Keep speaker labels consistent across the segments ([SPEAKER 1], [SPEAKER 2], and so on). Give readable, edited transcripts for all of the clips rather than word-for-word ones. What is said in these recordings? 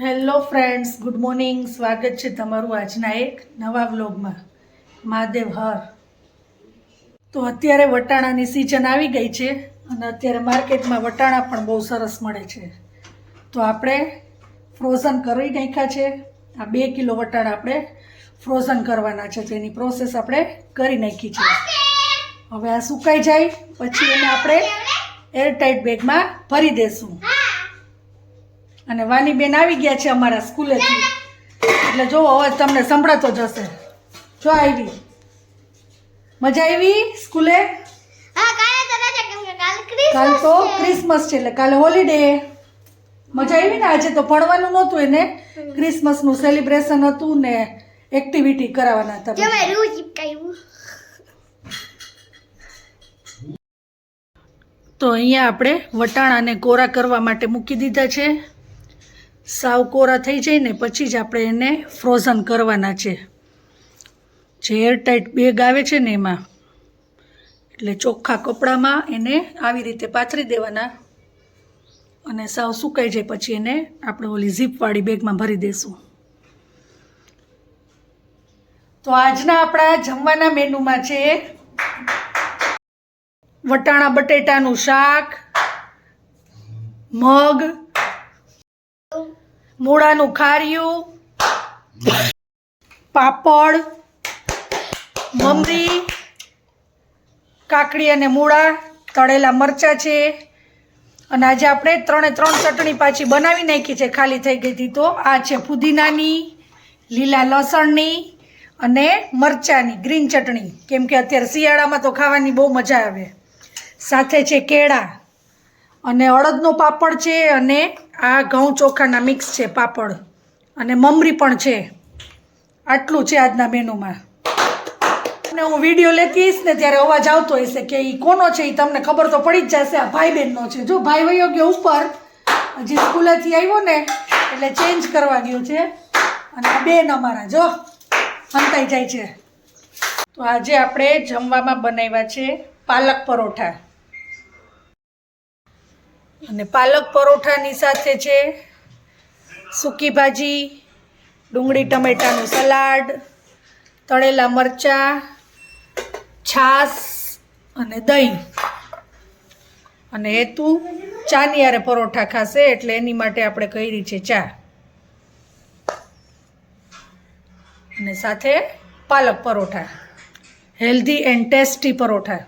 [SPEAKER 1] Hello friends, good morning. સ્વાગત છે તમારું આજના એક નવા વ્લોગમાં. મહાદેવ હર. તો અત્યારે વટાણાની સિઝન આવી ગઈ છે અને અત્યારે માર્કેટમાં વટાણા પણ બહુ સરસ મળે છે. તો આપણે ફ્રોઝન કરી નાખ્યા છે. આ 2 કિલો વટાણા આપણે ફ્રોઝન કરવાના છે, તો એની પ્રોસેસ આપણે કરી નાખી છે. હવે આ સુકાઈ જાય પછી એને આપણે એરટાઈટ બેગમાં ભરી દેશું. અને વાની બેન આવી ગયા છે અમારા સ્કૂલેથી, એટલે જો હવે તમને સંભળાતો જશે. જો આવી મજા આવી સ્કૂલે? કાલ તો ક્રિસમસ છે એટલે કાલે હોલિડે. મજા આવી ને? આજે તો ભણવાનું નહોતું, એને ક્રિસમસનું સેલિબ્રેશન હતું ને એક્ટિવિટી કરાવવાના હતા. તો અહીંયા આપણે વટાણાને કોરા કરવા માટે મૂકી દીધા છે. સાવ કોરા થઈ જાય ને પછી જ આપણે એને ફ્રોઝન કરવાના છે. જે એરટાઈટ બેગ આવે છે ને એમાં, એટલે ચોખ્ખા કપડામાં એને આવી રીતે પાથરી દેવાના અને સાવ સુકાઈ જાય પછી એને આપણે ઓલી ઝીપવાળી બેગમાં ભરી દઈશું. તો આજના આપણા જમવાના મેનુમાં છે વટાણા બટેટાનું શાક, મગ, મૂળાનું ખાર્યું, પાપડ, મમરી, કાકડી અને મૂળા, તળેલા મરચાં છે. અને આજે આપણે 3 ચટણી પાછી બનાવી નાખી છે, ખાલી થઈ ગઈ હતી. તો આ છે ફુદીનાની, લીલા લસણની અને મરચાંની ગ્રીન ચટણી, કેમ કે અત્યારે શિયાળામાં તો ખાવાની બહુ મજા આવે. સાથે છે કેળા અને અડદનો પાપડ છે અને આ ઘઉં ચોખાના મિક્સ છે પાપડ અને મમરી પણ છે. આટલું છે આજના મેનુમાં. અને હું વિડીયો લેતીશ ને ત્યારે અવાજ આવતો હશે કે એ કોનો છે, એ તમને ખબર તો પડી જ જશે. આ ભાઈ બહેનનો છે. જો ભાઈ વયો ગયો ઉપર, હજી સ્કૂલેથી આવ્યો ને એટલે ચેન્જ કરવા ગયો છે. અને આ બેન અમારા જો હંતાઈ જાય છે. તો આજે આપણે જમવામાં બનાવ્યા છે પાલક પરોઠા. અને પાલક પરોઠાની સાથે છે સૂકી ભાજી, ડુંગળી ટમેટાનું સલાડ, તળેલા મરચાં, છાશ અને દહીં. અને હેતુ ચાની હારે પરોઠા ખાશે એટલે એની માટે આપણે કરી છે ચા. અને સાથે પાલક paratha, healthy and tasty paratha.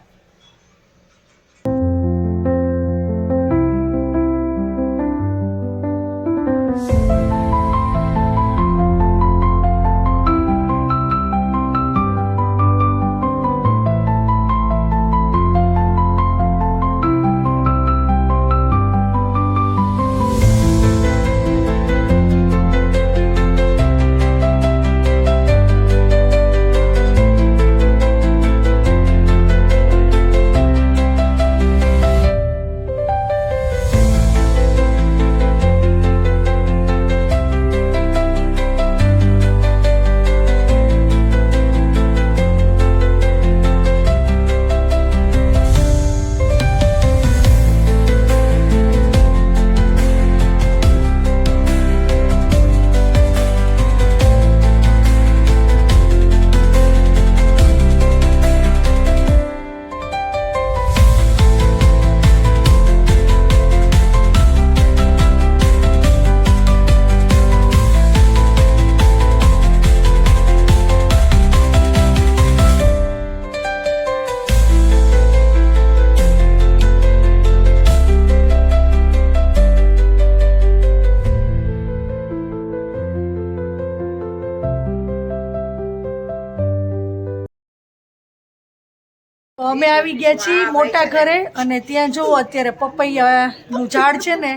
[SPEAKER 1] અમે આવી ગયા છીએ મોટા ઘરે અને ત્યાં જો અત્યારે પપૈયાનું ઝાડ છે ને,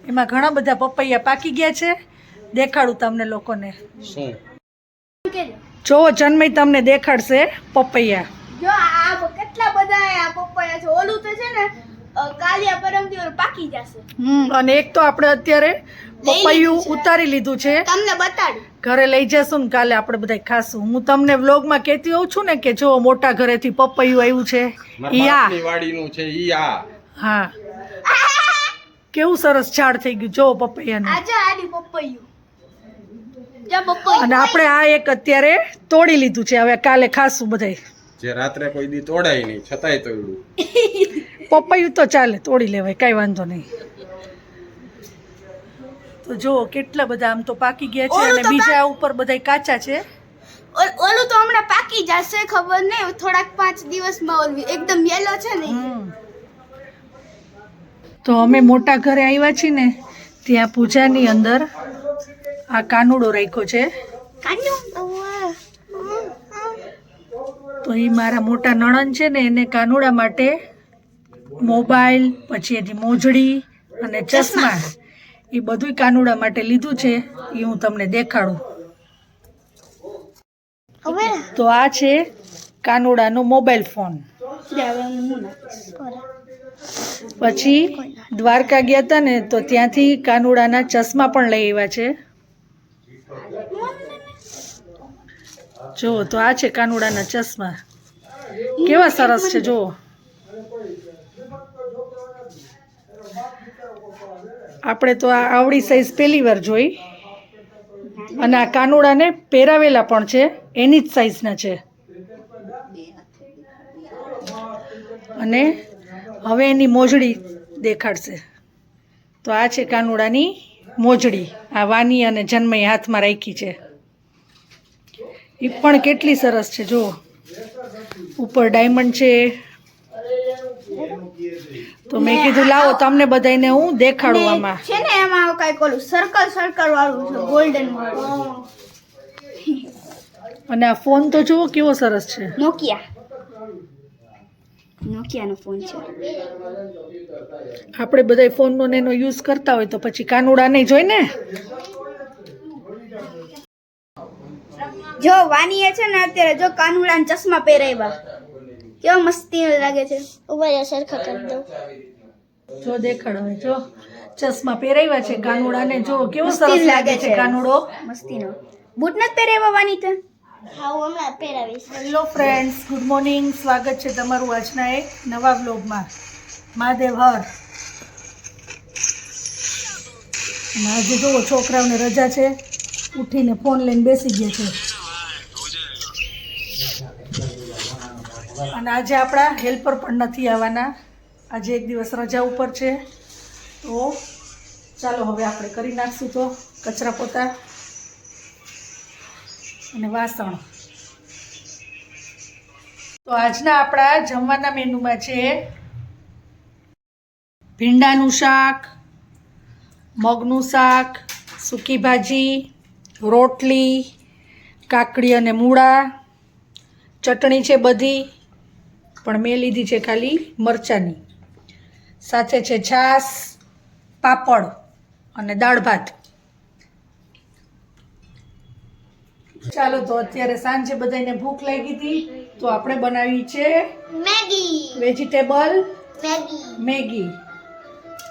[SPEAKER 1] એમાં ઘણા બધા પપૈયા પાકી ગયા છે. દેખાડું તમને લોકોને. જો જન્મય તમને દેખાડશે પપૈયા.
[SPEAKER 2] જો આ કેટલા બધા આ પપૈયા છે. ઓલું તો છે ને કાલિયા પરમથી પાકી જશે.
[SPEAKER 1] અને એક તો આપણે અત્યારે પપૈયું ઉતારી લીધું છે,
[SPEAKER 2] તમને બતાડું.
[SPEAKER 1] ઘરે લઈ જશું ને કાલે આપણે બધા ખાશું. હું તમને વ્લોગમાં કહેતી હોઉં છું ને કે જો મોટા ઘરેથી પપૈયું આવ્યું છે.
[SPEAKER 3] વાડીનું છે ઈ આ.
[SPEAKER 1] હા, કેવું સરસ ઝાડ થઈ ગયું જો પપૈયાનું.
[SPEAKER 2] આજે આડી પપૈયું ત્યાં પપ્પા
[SPEAKER 1] અને આપણે આ એક અત્યારે તોડી લીધું છે, હવે કાલે ખાશું બધાય.
[SPEAKER 3] જે રાત્રે કોઈ દી તોડાય નહીં છતાંય તોડ્યું.
[SPEAKER 1] પપૈયું તો ચાલે, તોડી લેવાય, કાંઈ વાંધો નહીં. તો જો કેટલા બધા આમ તો પાકી ગયા છે અને બીજા ઉપર બધા કાચા છે.
[SPEAKER 2] ઓલું તો હમણાં પાકી જશે, ખબર નહીં, થોડાક 5 દિવસમાં ઓલું એકદમ યેલો છે ને.
[SPEAKER 1] તો અમે મોટા ઘરે આવ્યા છીએ ને, ત્યાં પૂજાની અંદર આ કાનુડો રાખ્યો છે. તો એ મારા મોટા નણંદ છે ને, એને કાનુડા માટે મોબાઈલ, પછી એની મોજડી અને ચશ્મા, એ બધું કાનુડા માટે લીધું છે. એ હું તમને દેખાડું. તો આ છે કાનુડાનો મોબાઈલ ફોન. પછી દ્વારકા ગયા હતા ને, તો ત્યાંથી કાનુડાના ચશ્મા પણ લઈ આવ્યા છે. જો તો આ છે કાનુડાના ચશ્મા, કેવા સરસ છે. જો આપણે તો આ આવડી સાઈઝ પહેલી વાર જોઈ, અને આ કાનુડાને પહેરાવેલા પણ છે, એની જ સાઈઝના છે. અને હવે એની મોજડી દેખાડશે. તો આ છે કાનુડાની મોજડી, આ વાની અને જન્મય હાથમાં રાખી છે. એ પણ કેટલી સરસ છે. જો ઉપર ડાયમંડ છે. તો મેં કીધું લાવો તમને બધાને હું દેખાડું. આમાં
[SPEAKER 2] છે ને એમાં કઈક ઓલું સર્કલ વાળું છે, ગોલ્ડન વાળું.
[SPEAKER 1] અને આ ફોન તો જુઓ કેવો સરસ છે.
[SPEAKER 2] નોકિયાનો ફોન છે.
[SPEAKER 1] આપણે બધા ફોનનો ને એનો યુઝ કરતા હોય તો પછી કાનુડા નહીં જોઈ ને.
[SPEAKER 2] જો વાનીએ છે ને અત્યારે જો કાનુડાના ચશ્મા પહેરાવ્યા, કેવા મસ્તી લાગે છે. ઉભા સરખા કરી દઉં.
[SPEAKER 1] જો દેખાડો, જો ચશ્મા પહેરાવ્યા છે કાનુડાને. જો કેવો સરસ લાગે છે કાનુડો.
[SPEAKER 2] મસ્તીનો. બૂટ નથી પહેરાવ્યા વાની તે?
[SPEAKER 1] Hello friends, good morning. સ્વાગત છે તમારું આજના એક નવા વ્લોગમાં. મહાદેવ હર. આજે જુઓ છોકરાઓને રજા છે, ઉઠીને ફોન લઈને બેસી ગયા છે. અને આજે આપણા હેલ્પર પણ નથી આવવાના, આજે એક દિવસ રજા ઉપર છે. તો ચાલો હવે આપણે કરી નાખશું તો કચરા પોતા અને વાસણ. તો આજના આપણા જમવાના મેનુમાં છે ભીંડાનું શાક, મગનું શાક, સૂકી ભાજી, રોટલી, કાકડી અને મૂળા, ચટણી છે બધી, પણ મેં લીધી છે ખાલી મરચાંની. સાથે છે છાશ, પાપડ અને દાળ ભાત. ચાલો તો અત્યારે સાંજે બધાને ભૂખ લાગી હતી, તો આપણે બનાવી છે વેજીટેબલ મેગી.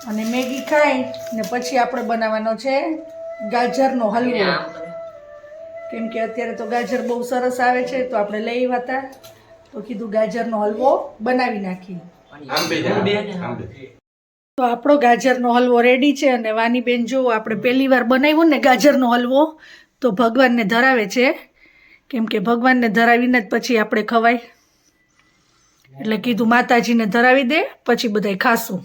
[SPEAKER 1] અને મેગી ખાઈ ને પછી આપણે બનાવવાનો છે ગાજરનો હલવો. કેમ કે અત્યારે તો ગાજર બહુ સરસ આવે છે, તો આપણે લઈ આવ્યા હતા, તો કીધું ગાજરનો હલવો બનાવી નાખીએ. તો આપણો ગાજરનો હલવો રેડી છે. અને વાની બેન જો આપણે પહેલી વાર બનાવ્યો ને ગાજરનો હલવો, તો ભગવાનને ધરાવે છે. કેમ કે ભગવાનને ધરાવીને જ પછી આપણે ખવાય, એટલે કીધું માતાજીને ધરાવી દે પછી બધાય ખાશું.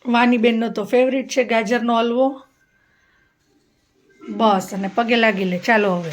[SPEAKER 1] વાની બેનનો તો ફેવરિટ છે ગાજરનો હલવો. બસ, અને પગે લાગી લે. ચાલો હવે